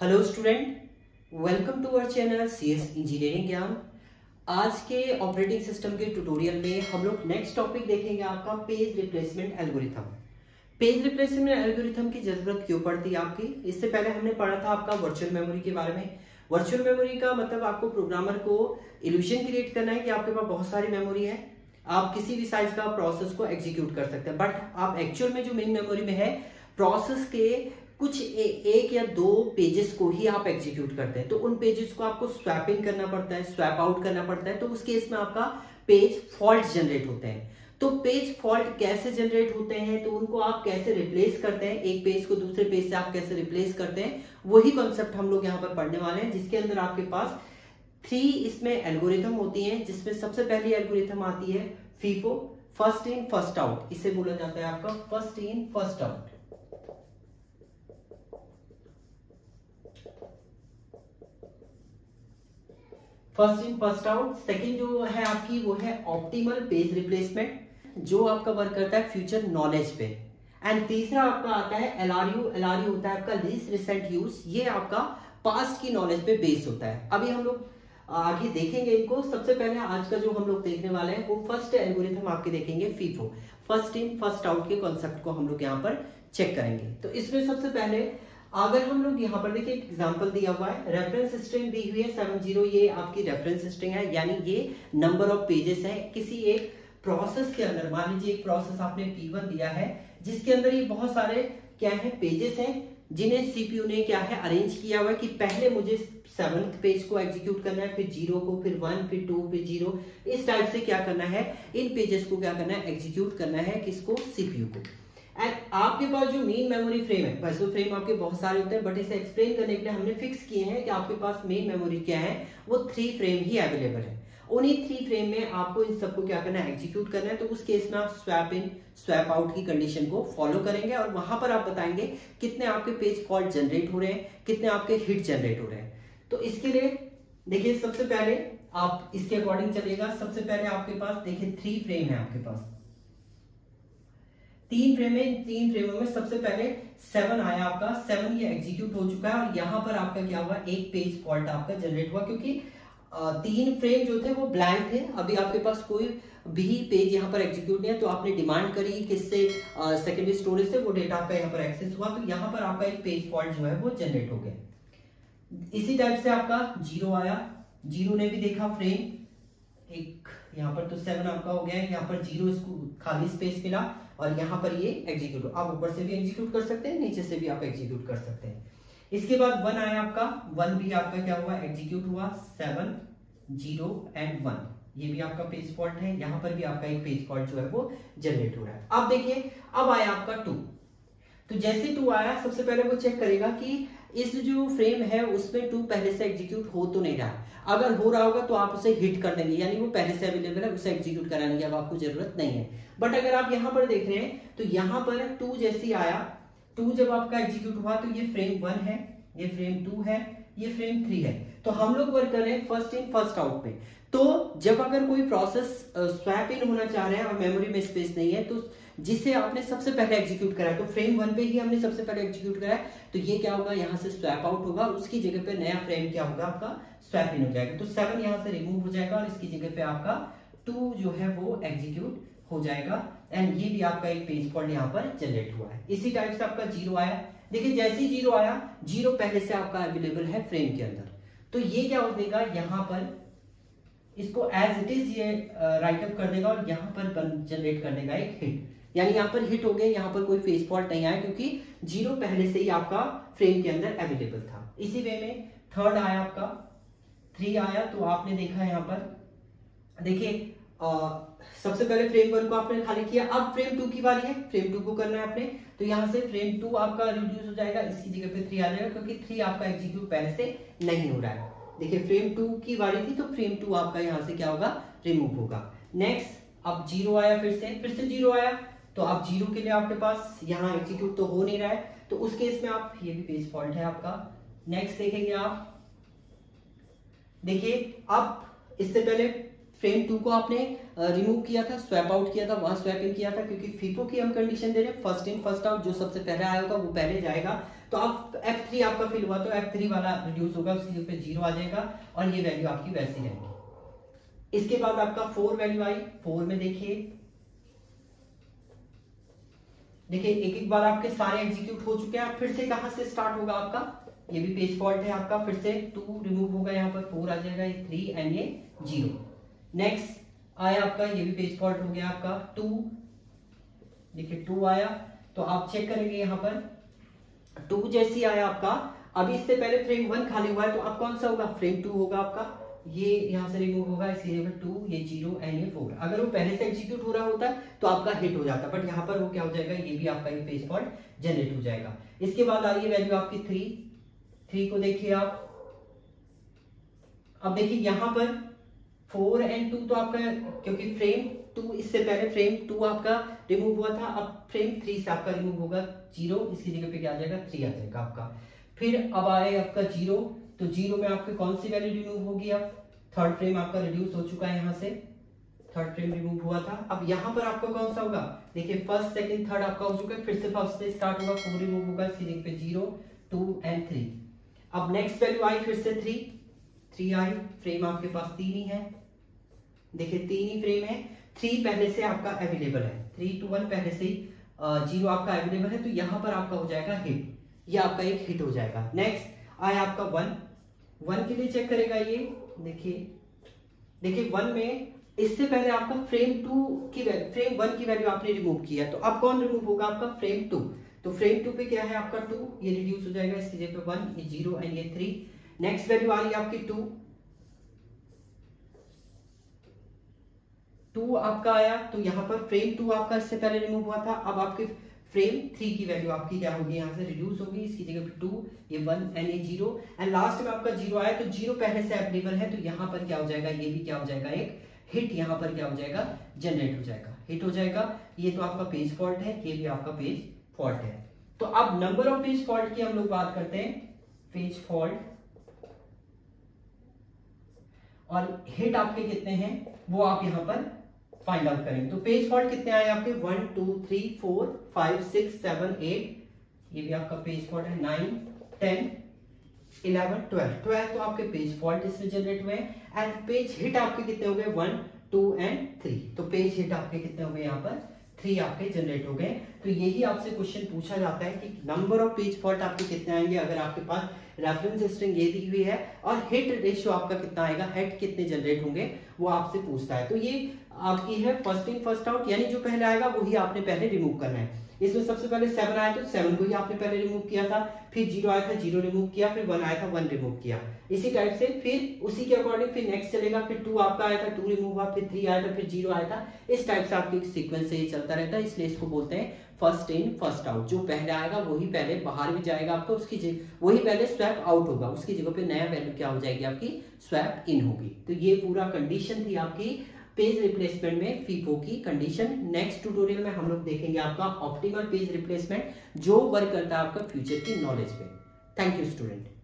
Hello student, welcome to our channel CS engineering Gyan. आज के operating system के tutorial में हम लोग नेक्स्ट टॉपिक देखेंगे आपका page replacement algorithm. Page replacement algorithm की जरूरत क्यों पड़ती है आपकी? इससे पहले हमने पढ़ा था आपका वर्चुअल मेमोरी के बारे में। वर्चुअल मेमोरी का मतलब आपको प्रोग्रामर को इल्यूजन क्रिएट करना है कि आपके पास बहुत सारी मेमोरी है, आप किसी भी साइज का प्रोसेस को एग्जीक्यूट कर सकते हैं। बट आप एक्चुअल में जो मेन मेमोरी में है प्रोसेस के कुछ एक या दो पेजेस को ही आप एग्जीक्यूट करते हैं, तो उन पेजेस को आपको स्वैप इन करना पड़ता है, स्वैप आउट करना पड़ता है। तो उस केस में आपका पेज फॉल्ट जनरेट होते हैं। तो पेज फॉल्ट कैसे जनरेट होते हैं, तो उनको आप कैसे रिप्लेस करते हैं, एक पेज को दूसरे पेज से आप कैसे रिप्लेस करते हैं, वही कॉन्सेप्ट हम लोग यहाँ पर पढ़ने वाले हैं। जिसके अंदर आपके पास 3 इसमें एल्गोरिथम होती हैं, जिसमें सबसे पहली एल्गोरिथम आती है FIFO, first in first out. इसे बोला जाता है आपका first in first out. First in first out. Second जो है आपकी वो है ऑप्टिमल पेज रिप्लेसमेंट, जो आपका वर्क करता है फ्यूचर नॉलेज पे। एंड तीसरा आपका आता है एलआरयू। एलआरयू होता है आपका लीस्ट रिसेंट यूज, ये आपका पास्ट की नॉलेज पे बेस्ड होता है। अभी हम लोग आगे देखेंगे इनको। सबसे पहले आज का जो हम लोग देखने वाले हैं वो फर्स्ट एल्गोरिथम आपके देखेंगे FIFO, first in first out के कॉन्सेप्ट को हम लोग यहाँ पर चेक करेंगे। तो इसमें सबसे पहले अगर हम लोग यहाँ पर देखिए एग्जांपल दिया हुआ है, रेफरेंस स्ट्रिंग दी हुई है 70, ये आपकी रेफरेंस स्ट्रिंग है, यानी ये नंबर ऑफ पेजेस है किसी एक प्रोसेस के अंदर। मान लीजिए एक प्रोसेस आपने P1 दिया है, जिसके अंदर ये बहुत सारे क्या है पेजेस हैं, जिन्हें सीपीयू ने क्या है अरेंज किया हुआ है कि पहले मुझे 7th पेज को एग्जीक्यूट करना है, फिर 0 को, फिर 1, फिर 2, फिर 0। इस टाइप से क्या करना है, इन पेजेस को क्या करना है, एग्जीक्यूट करना है किसको, सीपीयू को। एंड आपके पास जो मेन मेमोरी फ्रेम है, वैसे फ्रेम आपके बहुत सारे होते हैं, बट इसे एक्सप्लेन करने के लिए हमने फिक्स किए हैं कि आपके पास मेन मेमोरी क्या है, वो 3 फ्रेम ही अवेलेबल है। उन्हीं 3 फ्रेम में आपको इन सबको क्या करना है, एग्जीक्यूट करना है। तो उस केस में आप स्वैप इन स्वैप आउट की कंडीशन को फॉलो करेंगे और वहां पर आप बताएंगे कितने आपके पेज फॉल्ट जनरेट हो रहे हैं, कितने आपके हिट जनरेट हो रहे हैं। तो इसके लिए देखिए सबसे पहले आप इसके अकॉर्डिंग चलिएगा। सबसे पहले आपके पास देखिए 3 फ्रेम है, आपके पास 3 फ्रेम है। 3 फ्रेमों में सबसे पहले 7 आया आपका, 7 ये एग्जीक्यूट हो चुका है और यहाँ पर आपका क्या हुआ, एक पेज फॉल्ट आपका जनरेट हुआ, क्योंकि 3 फ्रेम जो थे वो ब्लैंक थे। अभी आपके पास कोई भी पेज यहाँ पर एग्जीक्यूट नहीं है, तो आपने डिमांड करी किससे, सेकेंडरी स्टोरेज से, वो डेटा आपका यहाँ पर एक्सेस हुआ, तो यहाँ पर आपका एक पेज फॉल्ट जो है वो जनरेट हो गया। इसी टाइप से आपका 0 आया, 0 ने भी देखा फ्रेम एक, यहाँ पर तो 7 आपका हो गया है, यहाँ पर 0 इसको खाली स्पेस मिला और यहाँ पर ये एग्जीक्यूट। आप ऊपर से भी एग्जीक्यूट कर सकते हैं, नीचे से भी आप एग्जीक्यूट कर सकते हैं। इसके बाद 1 आया आपका, 1 भी आपका क्या हुआ, एग्जीक्यूट हुआ। 7, 0 एंड 1, ये भी आपका पेज फॉल्ट है। यहाँ पर भी आपका एक पेज फॉल्ट जो है वो जनरेट हो रहा है। अब देखिए अब आया आपका 2। तो जैसे 2 आया, सबसे पहले वो चेक करेगा कि इस जो फ्रेम है उसमें 2 पहले से एग्जीक्यूट हो तो नहीं रहा। अगर हो रहा होगा तो आप उसे हिट कर देंगे, यानी वो पहले से अवेलेबल है, उसे एग्जीक्यूट कराने की अब आपको जरूरत नहीं है। बट अगर आप यहाँ पर देख रहे हैं तो यहाँ पर 2 जैसी आया, 2 जब आपका एग्जीक्यूट हुआ तो ये फ्रेम 1 है, ये फ्रेम 2 है, ये फ्रेम 3 है। तो हम लोग वर्क कर रहे हैं फर्स्ट इन फर्स्ट आउट में। तो जब अगर कोई प्रोसेस स्वैप इन होना चाह रहे हैं और मेमोरी में स्पेस नहीं है, तो जिसे आपने सबसे पहले एग्जीक्यूट करा है, तो फ्रेम 1 पे ही हमने सबसे पहले एग्जीक्यूट करा है, तो ये क्या होगा, यहाँ से स्वैप आउट होगा, उसकी जगह पे नया फ्रेम क्या होगा, आपका स्वैप इन हो जाएगा। तो 7 यहाँ से रिमूव हो जाएगा और इसकी जगह पे आपका 2 जो है वो एग्जीक्यूट हो जाएगा। एंड ये भी आपका एक पेज फॉल्ट यहाँ पर जनरेट हुआ है। इसी टाइप से आपका 0 आया, देखिए जैसे ही 0 आया, 0 पहले से आपका अवेलेबल है फ्रेम के अंदर, तो ये क्या हो देगा, यहाँ पर इसको एज इट इज ये राइट अप कर देगा और यहाँ पर जनरेट कर देगा एक हिट, यानी यहाँ पर हिट हो गए, यहाँ पर कोई फेस फॉल्ट नहीं आया, क्योंकि 0 पहले से ही आपका फ्रेम के अंदर अवेलेबल था। इसी वे में 3rd आया आपका, 3 आया, तो आपने देखा यहाँ पर देखिए सबसे पहले फ्रेम 1 को आपने खाली किया, अब फ्रेम 2 की बारी है, फ्रेम 2 को करना है आपने। तो यहाँ से फ्रेम 2 आपका रिड्यूस हो जाएगा, इसकी जगह पे 3 आ जाएगा, क्योंकि 3 आपका एग्जीक्यूट पहले से नहीं हो रहा है। देखिए फ्रेम 2 की बारी थी, तो फ्रेम 2 आपका यहाँ से क्या होगा, रिमूव होगा। नेक्स्ट अब 0 आया, फिर से 0 आया, तो अब 0 के लिए आपके पास यहाँ एग्जीक्यूट तो हो नहीं रहा है, तो उस केस में आप, ये भी पेज फॉल्ट है आपका। नेक्स्ट देखेंगे आप, देखिए अब इससे पहले फ्रेम 2 को आपने रिमूव किया था, स्वैप आउट किया था, वहां स्वैप इन किया था, क्योंकि फीफो की हम कंडीशन दे रहे हैं फर्स्ट इन फर्स्ट आउट, जो सबसे पहले आया होगा वो पहले जाएगा। तो आप F3 आपका फिल हुआ तो F3 वाला रिड्यूस होगा, उसके ऊपर 0 आ जाएगा और ये वैल्यू आपकी वैसी रहेगी। इसके बाद आपका 4 वैल्यू आई, 4 में देखिए एक एक बार आपके सारे एग्जीक्यूट हो चुके हैं। फिर से कहां से स्टार्ट होगा आपका, ये भी पेज फॉल्ट है आपका, फिर से 2 रिमूव होगा, यहाँ पर 4 आ जाएगा, ये 3 एंड ये 0। नेक्स्ट आया आपका, ये भी पेज फॉल्ट हो गया आपका 2, देखिए 2 आया। तो आप चेक करेंगे यहाँ पर 2 जैसी आया आपका, अभी इससे पहले फ्रेम 1 खाली हुआ है, तो अब कौन सा होगा, फ्रेम 2 होगा आपका, ये यहां से रिमूव होगा, इसी जगह 2, ये 0 एंड ये 4। अगर वो पहले से एग्जीक्यूट हो रहा होता तो आपका हिट हो जाता, बट यहाँ पर वो क्या हो जाएगा, ये भी आपका एक पेज फॉल्ट जनरेट हो जाएगा। इसके बाद आ रही है वैल्यू आपकी 3 को देखिए आप, अब देखिए यहाँ पर 4 एंड 2 तो आपका, क्योंकि फ्रेम 2 इससे पहले फ्रेम 2 आपका रिमूव हुआ था, अब फ्रेम 3 से आपका रिमूव होगा 0, इसकी जगह पे क्या आ जाएगा, 3 आ जाएगा आपका। फिर अब आए आपका 0, तो 0 में आपके कौन सी वैल्यू रिमूव होगी, अब थर्ड फ्रेम आपका रिड्यूस हो चुका है, यहाँ से थर्ड फ्रेम रिमूव हुआ था। अब यहाँ पर आपका कौन सा होगा, देखिए फर्स्ट सेकंड थर्ड आपका हो चुका है, फिर से फर्स्ट से स्टार्ट होगा, 4 रिमूव होगा, इसकी जगह पे 0, 2 एंड 3। अब नेक्स्ट वैल्यू आई फिर से 3 आई, फ्रेम आपके पास 3 ही है, देखिए 3 ही फ्रेम है, 3 पहले से आपका अवेलेबल है, 3 to 1 पहले से ही 0 आपका अवेलेबल है, तो यहाँ पर आपका हो जाएगा हिट, ये आपका एक हिट हो जाएगा। नेक्स्ट आया आपका 1 के लिए चेक करेगा ये, देखिए 1 में इससे पहले आपका फ्रेम 1 की वैल्यू आपने रिमूव किया, तो अब कौन रिमूव होगा, आपका फ्रेम 2। तो फ्रेम 2 पे क्या है आपका 2, ये रिड्यूस हो जाएगा, इसकी जगह पे 1, ये 0 एंड ये 3। नेक्स्ट वैल्यू आ रही है आपकी 2 आपका आया, तो यहाँ पर फ्रेम 2 आपका इससे पहले रिमूव हुआ था, अब आपके फ्रेम 3 की वैल्यू आपकी क्या होगी, यहाँ से रिड्यूस होगी, इसकी जगह पे 2, ये 1 एंड ये 0 एंड लास्ट में आपका 0 आया, तो 0 पहले से अवेलेबल है, तो यहाँ पर क्या हो जाएगा, ये भी क्या हो जाएगा, एक हिट यहाँ पर क्या हो जाएगा, जनरेट हो जाएगा, हिट हो जाएगा। ये तो आपका पेज फॉल्ट है, ये भी आपका पेज फॉल्ट है। तो अब नंबर ऑफ पेज फॉल्ट की हम लोग बात करते हैं, पेज फॉल्ट और हिट आपके कितने हैं वो आप यहां पर फाइंड आउट करेंगे। तो पेज फॉल्ट कितने आए आपके, 1 2 3 4 5 6 7 8, ये भी आपका पेज फॉल्ट है, 9 10 11 12 तो आपके पेज फॉल्ट इसमें जनरेट हुए हैं। एंड पेज हिट आपके कितने हो गए, 1 2 एंड 3, तो पेज हिट आपके कितने हो गए, यहाँ पर 3 आपके जनरेट हो गए। तो यही आपसे क्वेश्चन पूछा जाता है कि नंबर ऑफ पेज फॉल्ट आपके कितने आएंगे अगर आपके पास रेफरेंस स्ट्रिंग ये दी हुई है, और हिट रेशियो आपका कितना आएगा, हिट कितने जनरेट होंगे वो आपसे पूछता है। तो ये आपकी है फर्स्ट इन फर्स्ट आउट, यानी जो पहले आएगा वही आपने पहले रिमूव करना है। इसमें सबसे पहले 7 आया तो 7 को ही आपने पहले रिमूव किया था, फिर 0 आया था 0 रिमूव किया, फिर 1 आया था 1 रिमूव किया, इसी टाइप से फिर उसी के अकॉर्डिंग फिर नेक्स्ट चलेगा, फिर 2 आपका आया था 2 रिमूव हुआ, फिर 3 आया था, फिर 0 आया था, इस टाइप से आपके सीक्वेंस से ये चलता रहता है। इसलिए इसको बोलते हैं फर्स्ट इन फर्स्ट आउट, जो पहले आएगा वही पहले बाहर भी जाएगा आपका, उसकी वही पहले स्वैप आउट होगा, उसकी जगह पे नया वैल्यू क्या हो जाएगी आपकी, स्वैप इन होगी। तो ये पूरा कंडीशन थी आपकी पेज रिप्लेसमेंट में फीफो की कंडीशन। नेक्स्ट ट्यूटोरियल में हम लोग देखेंगे आपका ऑप्टिमल पेज रिप्लेसमेंट, जो वर्क करता है आपका फ्यूचर की नॉलेज पे। Thank you student.